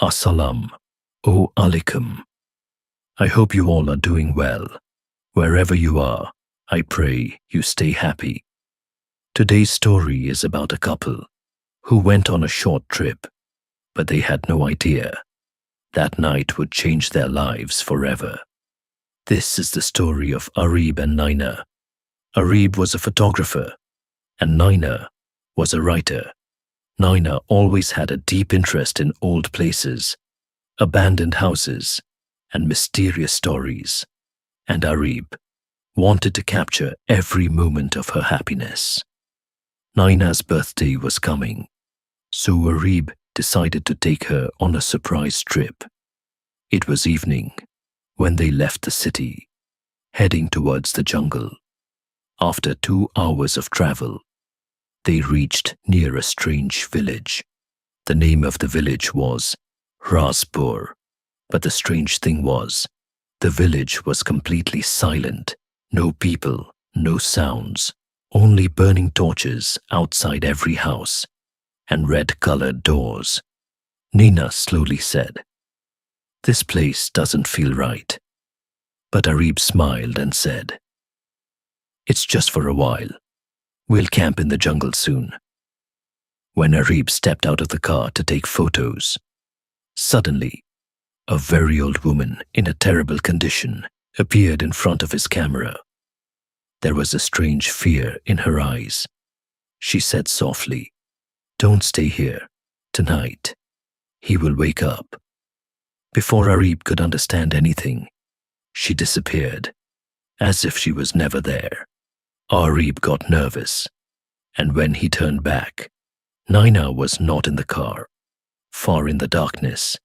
Assalam. O alaikum. I hope you all are doing well. Wherever you are, I pray you stay happy. Today's story is about a couple who went on a short trip, but they had no idea that night would change their lives forever. This is the story of Areeb and Naina. Areeb was a photographer, and Naina was a writer. Naina always had a deep interest in old places, abandoned houses, and mysterious stories, and Areeb wanted to capture every moment of her happiness. Naina's birthday was coming, so Areeb decided to take her on a surprise trip. It was evening when they left the city, heading towards the jungle. After 2 hours of travel, they reached near a strange village. The name of the village was Razpur, but the strange thing was, the village was completely silent. No people, no sounds, only burning torches outside every house and red-colored doors. Nina slowly said, "This place doesn't feel right." But Areeb smiled and said, "It's just for a while. We'll camp in the jungle soon." When Areeb stepped out of the car to take photos, suddenly, a very old woman in a terrible condition appeared in front of his camera. There was a strange fear in her eyes. She said softly, "Don't stay here. Tonight, he will wake up." Before Areeb could understand anything, she disappeared, as if she was never there. Areeb got nervous, and when he turned back, Naina was not in the car. Far in the darkness,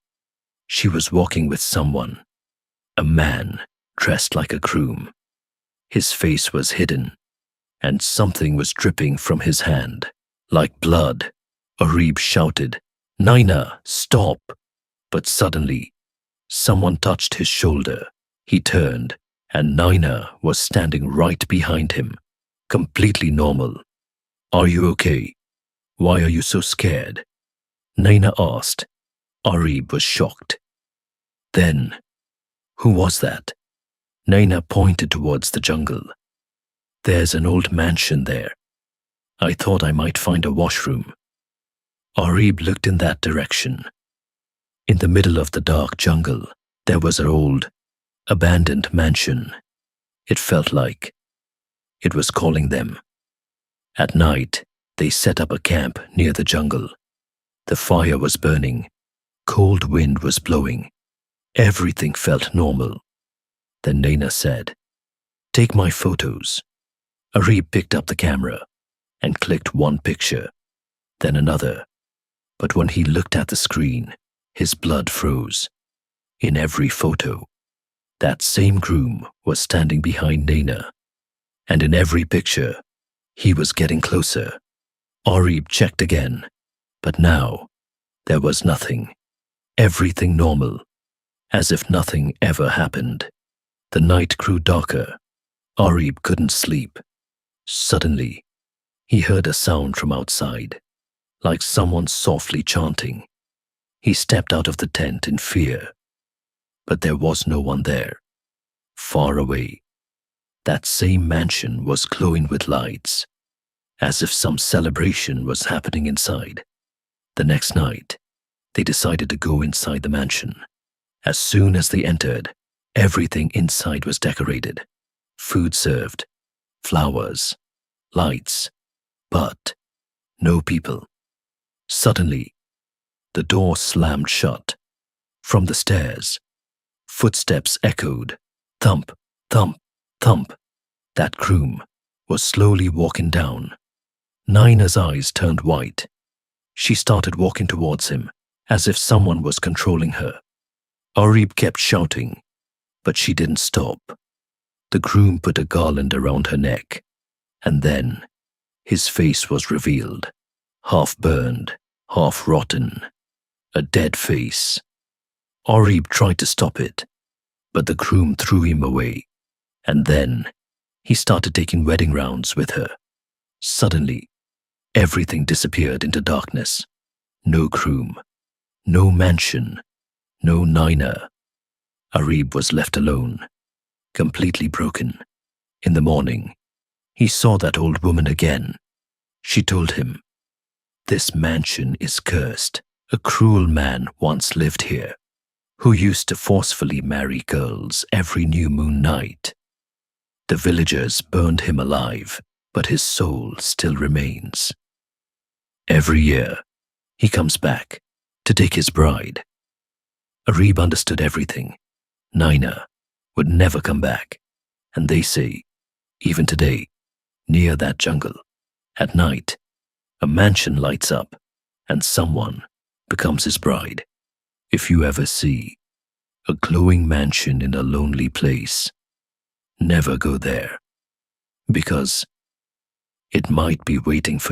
she was walking with someone, a man dressed like a groom. His face was hidden, and something was dripping from his hand, like blood. Areeb shouted, "Naina, stop!" But suddenly, someone touched his shoulder. He turned, and Naina was standing right behind him, completely normal. "Are you okay? Why are you so scared?" Naina asked. Areeb was shocked. Then, "Who was that?" Naina pointed towards the jungle. "There's an old mansion there. I thought I might find a washroom." Areeb looked in that direction. In the middle of the dark jungle, there was an old, abandoned mansion. It felt like it was calling them. At night, they set up a camp near the jungle. The fire was burning. Cold wind was blowing. Everything felt normal. Then Naina said, "Take my photos." Areeb picked up the camera and clicked one picture, then another. But when he looked at the screen, his blood froze. In every photo, that same groom was standing behind Naina, and in every picture, he was getting closer. Areeb checked again, but now there was nothing. Everything normal, as if nothing ever happened. The night grew darker. Areeb couldn't sleep. Suddenly, he heard a sound from outside, like someone softly chanting. He stepped out of the tent in fear, but there was no one there. Far away, that same mansion was glowing with lights, as if some celebration was happening inside. The next night, they decided to go inside the mansion. As soon as they entered, everything inside was decorated. Food served, flowers, lights, but no people. Suddenly, the door slammed shut. From the stairs, footsteps echoed. Thump, thump, thump. That groom was slowly walking down. Naina's eyes turned white. She started walking towards him, as if someone was controlling her. Areeb kept shouting, but she didn't stop. The groom put a garland around her neck, and then his face was revealed, half burned, half rotten, a dead face. Areeb tried to stop it, but the groom threw him away, and then he started taking wedding rounds with her. Suddenly, everything disappeared into darkness. No groom, no mansion, No Naina. Areeb was left alone, completely broken. In the morning, he saw that old woman again. She told him, "This mansion is cursed. A cruel man once lived here, who used to forcefully marry girls every new moon night. The villagers burned him alive, but his soul still remains. Every year, he comes back to take his bride." Areeb understood everything. Naina would never come back, and they say, even today, near that jungle, at night, a mansion lights up and someone becomes his bride. If you ever see a glowing mansion in a lonely place, never go there, because it might be waiting for